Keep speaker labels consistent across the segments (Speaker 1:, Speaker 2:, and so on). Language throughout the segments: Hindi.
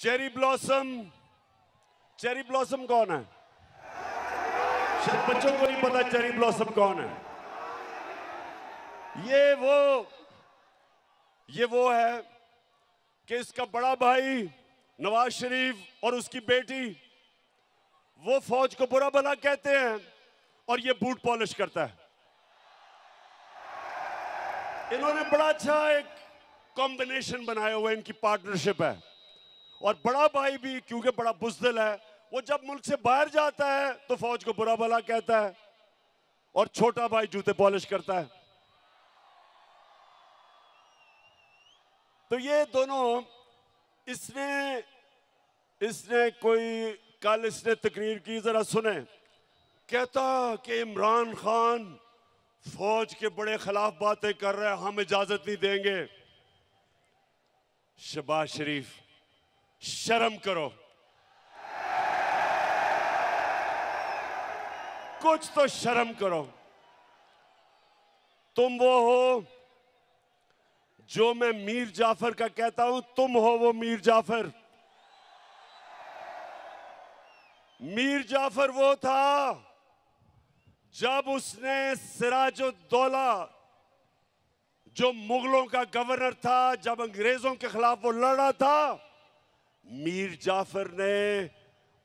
Speaker 1: चेरी ब्लॉसम कौन है? शायद बच्चों को नहीं पता चेरी ब्लॉसम कौन है। ये वो है कि इसका बड़ा भाई नवाज शरीफ और उसकी बेटी वो फौज को बुरा भला कहते हैं और ये बूट पॉलिश करता है। इन्होंने बड़ा अच्छा एक कॉम्बिनेशन बनाया हुआ, इनकी पार्टनरशिप है। और बड़ा भाई भी क्योंकि बड़ा बुज़दिल है, वो जब मुल्क से बाहर जाता है तो फौज को बुरा भला कहता है और छोटा भाई जूते पॉलिश करता है। तो ये दोनों इसने कोई कल इसने तकरीर की, जरा सुने। कहता कि इमरान खान फौज के बड़े खिलाफ बातें कर रहे हैं, हम इजाजत नहीं देंगे। शहबाज शरीफ, शर्म करो, कुछ तो शर्म करो। तुम वो हो जो मैं मीर जाफर का कहता हूं, तुम हो वो मीर जाफर। मीर जाफर वो था जब उसने सिराजुद्दौला जो मुगलों का गवर्नर था, जब अंग्रेजों के खिलाफ वो लड़ा था, मीर जाफर ने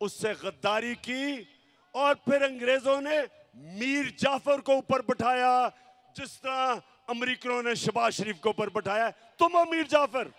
Speaker 1: उससे गद्दारी की और फिर अंग्रेजों ने मीर जाफर को ऊपर बिठाया, जिस तरह अमेरिकनों ने शहबाज शरीफ को ऊपर बिठाया। तुम हो मीर जाफर।